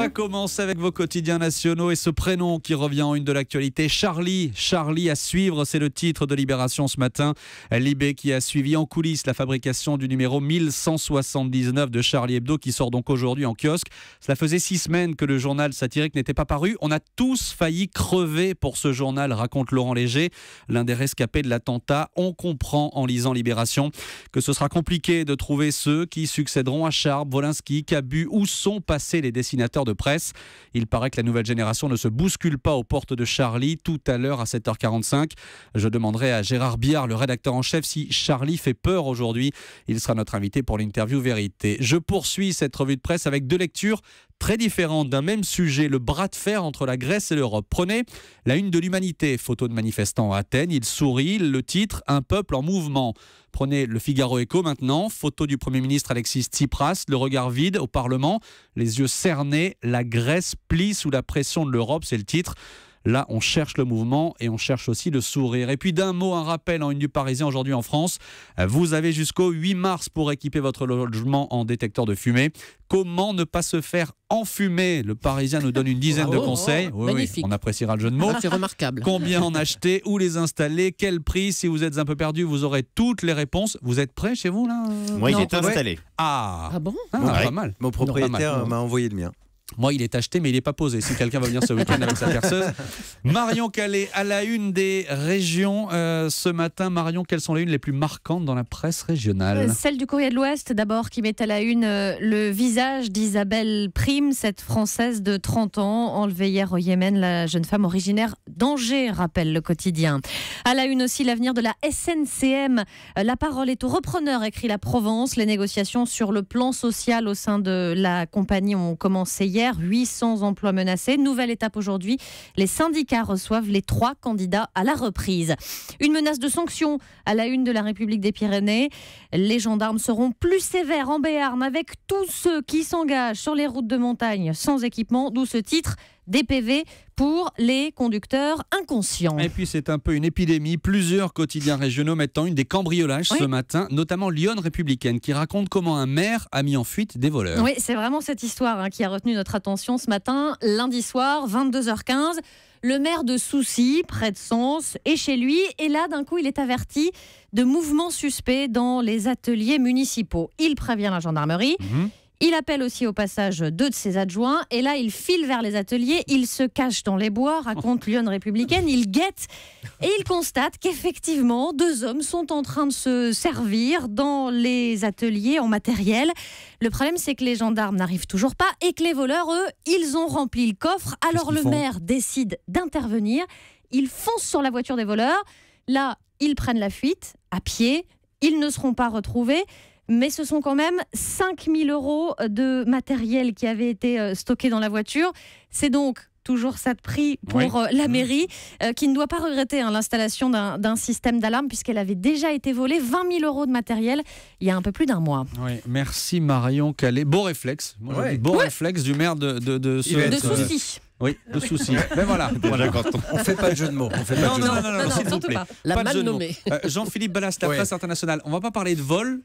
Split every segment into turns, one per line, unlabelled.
va commencer avec vos quotidiens nationaux et ce prénom qui revient en une de l'actualité, Charlie. Charlie à suivre, c'est le titre de Libération ce matin. Libé qui a suivi en coulisses la fabrication du numéro 1179 de Charlie Hebdo qui sort donc aujourd'hui en kiosque. Cela faisait 6 semaines que le journal satirique n'était pas paru. On a tous failli crever pour ce journal, raconte Laurent Léger, l'un des rescapés de l'attentat. On comprend en lisant Libération que ce sera compliqué de trouver ceux qui succéderont à Charb, Wolinski, Cabu. Où sont passés les dessinateurs de presse? Il paraît que la nouvelle génération ne se bouscule pas aux portes de Charlie. Tout à l'heure à 7h45, je demanderai à Gérard Biard, le rédacteur en chef, si Charlie fait peur aujourd'hui. Il sera notre invité pour l'interview Vérité. Je poursuis cette revue de presse avec 2 lectures très différentes d'un même sujet, le bras de fer entre la Grèce et l'Europe. Prenez la une de l'Humanité, photo de manifestants à Athènes, il sourit, le titre « Un peuple en mouvement ». Prenez le Figaro Écho maintenant, photo du Premier ministre Alexis Tsipras, le regard vide au Parlement, les yeux cernés, la Grèce plie sous la pression de l'Europe, c'est le titre. Là, on cherche le mouvement et on cherche aussi le sourire. Et puis d'un mot, un rappel en une du Parisien aujourd'hui en France. Vous avez jusqu'au 8 mars pour équiper votre logement en détecteur de fumée. Comment ne pas se faire enfumer? Le Parisien nous donne une dizaine de conseils. Oui, on appréciera le jeu de mots.
C'est remarquable.
Combien en acheter? Où les installer? Quel prix? Si vous êtes un peu perdu, vous aurez toutes les réponses. Vous êtes prêts chez vous là?
Moi, il est installé.
Ah bon?
Pas mal.
Mon propriétaire m'a envoyé le mien.
Moi, il est acheté, mais il n'est pas posé. Si quelqu'un va venir ce week-end avec sa perceuse. Marion Calais, à la une des régions ce matin. Marion, quelles sont les unes les plus marquantes dans la presse régionale?
Celle du Courrier de l'Ouest, d'abord, qui met à la une le visage d'Isabelle Prime, cette Française de 30 ans, enlevée hier au Yémen. La jeune femme originaire d'Angers, rappelle le quotidien. À la une aussi, l'avenir de la SNCM. La parole est au repreneur, écrit la Provence. Les négociations sur le plan social au sein de la compagnie ont commencé hier. 800 emplois menacés. Nouvelle étape aujourd'hui. Les syndicats reçoivent les 3 candidats à la reprise. Une menace de sanctions à la une de la République des Pyrénées. Les gendarmes seront plus sévères en Béarn avec tous ceux qui s'engagent sur les routes de montagne sans équipement. D'où ce titre, des PV pour les conducteurs inconscients.
Et puis c'est un peu une épidémie. Plusieurs quotidiens régionaux mettent en une des cambriolages ce matin, notamment Lyon Républicaine, qui raconte comment un maire a mis en fuite des voleurs.
Oui, c'est vraiment cette histoire qui a retenu notre attention ce matin. Lundi soir, 22h15, le maire de Soucy, près de Sens, est chez lui. Et là, d'un coup, il est averti de mouvements suspects dans les ateliers municipaux. Il prévient la gendarmerie. Il appelle aussi au passage 2 de ses adjoints et là il file vers les ateliers, il se cache dans les bois, raconte Lyon Républicaine, il guette et il constate qu'effectivement 2 hommes sont en train de se servir dans les ateliers en matériel. Le problème c'est que les gendarmes n'arrivent toujours pas et que les voleurs, eux, ils ont rempli le coffre. Alors le maire décide d'intervenir, il fonce sur la voiture des voleurs, là ils prennent la fuite à pied, ils ne seront pas retrouvés. Mais ce sont quand même 5 000 € de matériel qui avait été stocké dans la voiture. C'est donc toujours ça de prix pour la mairie, qui ne doit pas regretter l'installation d'un système d'alarme puisqu'elle avait déjà été volée 20 000 € de matériel il y a un peu plus d'1 mois.
Oui, merci Marion Calais. Beau réflexe. Moi, je dis beau réflexe du maire de
Soucy.
Oui, de soucis. Ben voilà.
On ne fait pas de jeu de mots.
Non, s'il vous plaît.
La mal nommée.
Jean-Philippe Ballas, la presse internationale. On ne va pas parler de vol.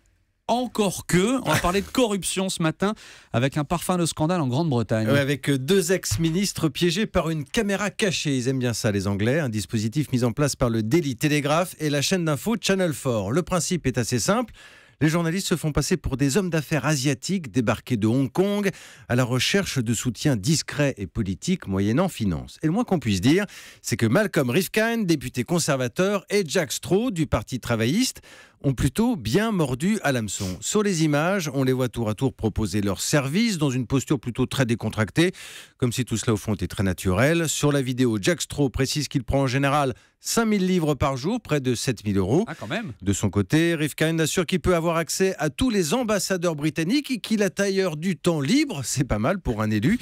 Encore que, on va parler de corruption ce matin avec un parfum de scandale en Grande-Bretagne.
Avec 2 ex-ministres piégés par une caméra cachée. Ils aiment bien ça, les Anglais. Un dispositif mis en place par le Daily Telegraph et la chaîne d'info Channel 4. Le principe est assez simple. Les journalistes se font passer pour des hommes d'affaires asiatiques débarqués de Hong Kong à la recherche de soutien discret et politique moyennant finance. Et le moins qu'on puisse dire, c'est que Malcolm Rifkind, député conservateur, et Jack Straw du Parti travailliste ont plutôt bien mordu à l'hameçon. Sur les images, on les voit tour à tour proposer leurs services dans une posture plutôt très décontractée, comme si tout cela au fond était très naturel. Sur la vidéo, Jack Straw précise qu'il prend en général 5 000 livres par jour, près de 7 000 €.
Ah, quand même.
De son côté, Rifkind assure qu'il peut avoir accès à tous les ambassadeurs britanniques et qu'il a d'ailleurs du temps libre. C'est pas mal pour un élu.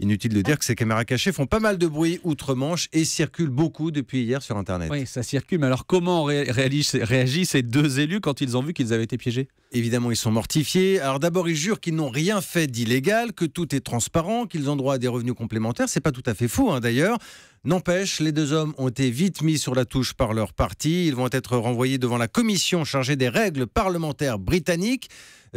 Inutile de dire que ces caméras cachées font pas mal de bruit outre-Manche et circulent beaucoup depuis hier sur Internet.
Oui, ça circule. Mais alors, comment réagissent ces 2 élus quand ils ont vu qu'ils avaient été piégés?
Évidemment, ils sont mortifiés. Alors d'abord, ils jurent qu'ils n'ont rien fait d'illégal, que tout est transparent, qu'ils ont droit à des revenus complémentaires. C'est pas tout à fait faux, d'ailleurs. N'empêche, les deux hommes ont été vite mis sur la touche par leur parti. Ils vont être renvoyés devant la commission chargée des règles parlementaires britanniques.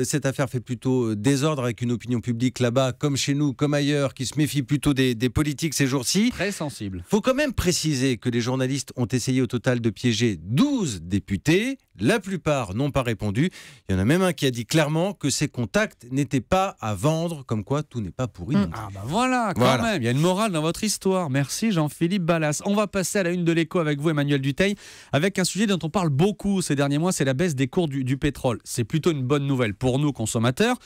Cette affaire fait plutôt désordre avec une opinion publique là-bas, comme chez nous, comme ailleurs, qui se méfie plutôt des politiques ces jours-ci.
Très sensible.
Il faut quand même préciser que les journalistes ont essayé au total de piéger 12 députés. La plupart n'ont pas répondu. Il y en a même un qui a dit clairement que ses contacts n'étaient pas à vendre, comme quoi tout n'est pas pourri. non plus.
Ah bah voilà, quand même, il y a une morale dans votre histoire. Merci Jean-Philippe Ballas. On va passer à la une de l'Écho avec vous, Emmanuel Dutheil, avec un sujet dont on parle beaucoup ces derniers mois, c'est la baisse des cours du pétrole. C'est plutôt une bonne nouvelle pour nous consommateurs,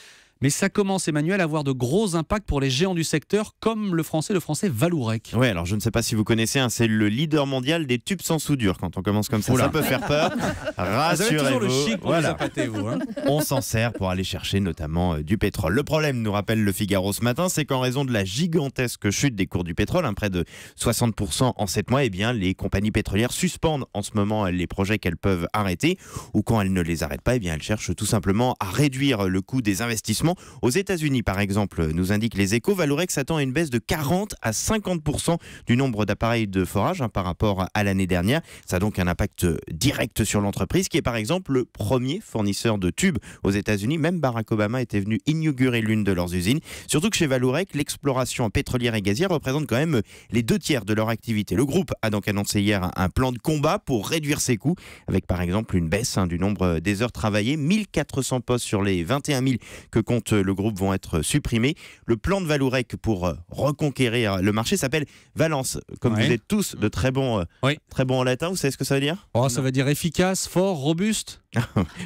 mais ça commence, Emmanuel, à avoir de gros impacts pour les géants du secteur, comme le français Vallourec.
Oui, alors je ne sais pas si vous connaissez, c'est le leader mondial des tubes sans soudure. Quand on commence comme ça, ça peut faire peur.
Vous avez toujours le
Rassurez-vous.
chic pour vous appâter, vous. Hein.
On s'en sert pour aller chercher notamment du pétrole. Le problème, nous rappelle le Figaro ce matin, c'est qu'en raison de la gigantesque chute des cours du pétrole, près de 60% en 7 mois, les compagnies pétrolières suspendent en ce moment les projets qu'elles peuvent arrêter, ou quand elles ne les arrêtent pas, elles cherchent tout simplement à réduire le coût des investissements. Aux États-Unis, par exemple, nous indique les Échos, Vallourec s'attend à une baisse de 40 à 50% du nombre d'appareils de forage par rapport à l'année dernière. Ça a donc un impact direct sur l'entreprise, qui est par exemple le premier fournisseur de tubes aux États-Unis. Même Barack Obama était venu inaugurer l'une de leurs usines. Surtout que chez Vallourec, l'exploration pétrolière et gazière représente quand même les 2/3 de leur activité. Le groupe a donc annoncé hier un plan de combat pour réduire ses coûts, avec par exemple une baisse du nombre des heures travaillées. 1400 postes sur les 21 000 que compte le groupe vont être supprimés. Le plan de Vallourec pour reconquérir le marché s'appelle Valence. Comme vous êtes tous de très bons en latin, vous savez ce que ça veut dire ?
Ça veut dire efficace, fort, robuste.
Je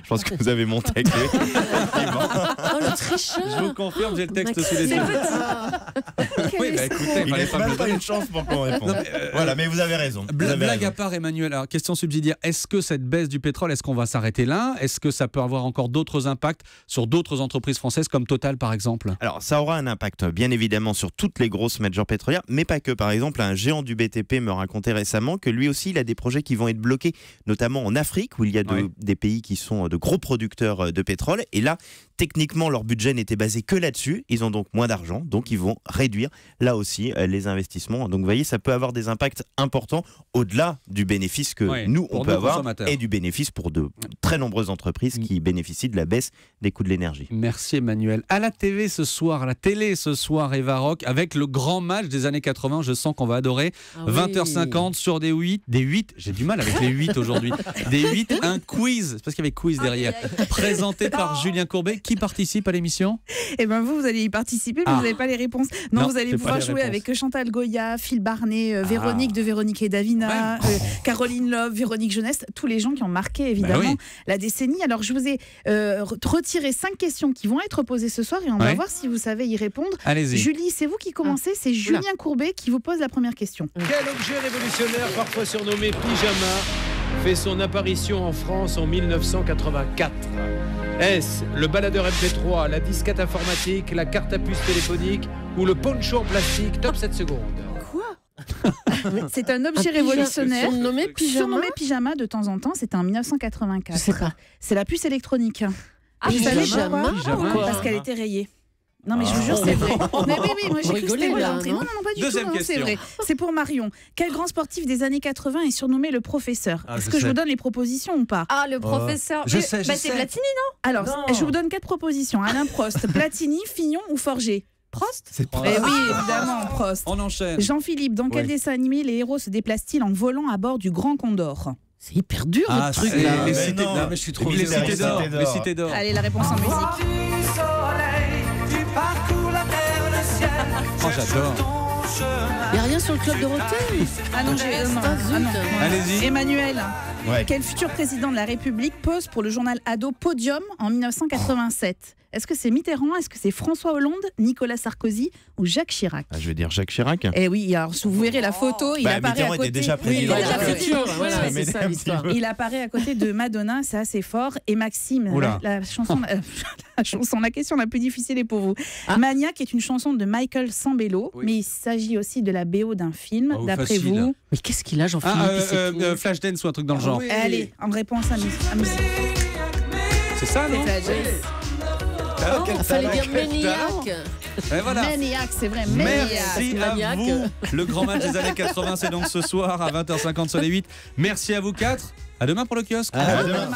pense que vous avez mon texte.
Oh, le tricheur.
Je vous confirme, j'ai le texte sous les yeux. Oui, écoutez,
il n'est même pas une chance pour qu'on réponde. Voilà, mais vous avez raison.
Blague à part, Emmanuel, alors, question subsidiaire, est-ce que cette baisse du pétrole, est-ce qu'on va s'arrêter là ? Est-ce que ça peut avoir encore d'autres impacts sur d'autres entreprises françaises comme Total par exemple ?
Alors ça aura un impact bien évidemment sur toutes les grosses majors pétrolières, mais pas que. Par exemple, un géant du BTP me racontait récemment que lui aussi il a des projets qui vont être bloqués, notamment en Afrique où il y a des pays qui sont de gros producteurs de pétrole, et là techniquement leur budget n'était basé que là-dessus, ils ont donc moins d'argent, donc ils vont réduire là aussi les investissements. Donc vous voyez, ça peut avoir des impacts importants au-delà du bénéfice que nous on peut avoir, et du bénéfice pour de très nombreuses entreprises qui bénéficient de la baisse des coûts de l'énergie.
Merci Emmanuel. À la télé ce soir, Eva Rock, avec le grand match des années 80, je sens qu'on va adorer. 20h50 sur des 8, j'ai du mal avec les 8 aujourd'hui, des 8, un quiz, c'est parce qu'il y avait quiz derrière, présenté par Julien Courbet. Qui participe à l'émission ?
Eh bien vous allez y participer, mais vous n'avez pas les réponses. Non, vous allez pouvoir jouer avec Chantal Goya, Phil Barnet, Véronique de Véronique et Davina, Caroline Love, Véronique Jeunesse, tous les gens qui ont marqué évidemment la décennie. Alors je vous ai retiré 5 questions qui vont être posées ce soir et on va voir si vous savez y répondre.
Allez-y.
Julie, c'est vous qui commencez, c'est Julien Courbet qui vous pose la première question.
Quel objet révolutionnaire, parfois surnommé pyjama, fait son apparition en France en 1984 ? Est-ce le baladeur MP3, la disquette informatique, la carte à puce téléphonique ou le poncho en plastique ? Top 7 secondes.
Quoi ? C'est un objet révolutionnaire
surnommé
pyjama de temps en temps, c'était en 1984.
Je sais pas.
C'est la puce électronique.
Pyjama.
Parce qu'elle était rayée. Non mais je vous jure c'est vrai. Mais oui, moi j'ai cru que c'était l'entrée. Non, pas du
Deuxième
tout,
question.
c'est vrai. C'est pour Marion. Quel grand sportif des années 80 est surnommé le professeur ? Est-ce que je vous donne les propositions ou pas ?
Ah, le professeur.
Je sais.
C'est Platini, non ?
Alors, je vous donne 4 propositions. Alain Prost, Platini, Fillon ou Forger ? Prost ?
C'est
Eh oui, évidemment, Prost.
On enchaîne.
Jean-Philippe, dans quel dessin animé les héros se déplacent-ils en volant à bord du Grand Condor ?
C'est hyper dur votre truc là.
Les cités d'or. Je suis trop
Les cités d'or.
Allez, la réponse en musique.
Oh, j'adore.
Il n'y a rien sur le club Dorothée.
Ah non,
Allez-y.
Emmanuel, quel futur président de la République pose pour le journal ado Podium en 1987 ? Est-ce que c'est Mitterrand ? Est-ce que c'est François Hollande, Nicolas Sarkozy ou Jacques Chirac ?
Je vais dire Jacques Chirac.
Eh oui, alors vous verrez la photo, il apparaît à côté.
Mitterrand était déjà président.
Voilà, c'est ça l'histoire.
Il apparaît à côté de Madonna, c'est assez fort. Et Maxime, la chanson, la question la plus difficile est pour vous. Maniac est une chanson de Michael Sambello, mais il s'agit aussi de la BO d'un film, d'après vous.
Mais qu'est-ce qu'il a, Jean-Philippe ?
Flashdance ou un truc dans le genre.
Allez, en réponse à musique.
C'est ça, non ?
C'est Flashdance.
Il fallait dire Maniac.
Voilà.
Maniac, c'est vrai.
Merci à vous. Le grand match des années 80, c'est donc ce soir à 20h50 sur les 8. Merci à vous 4. À demain pour le kiosque.
À demain.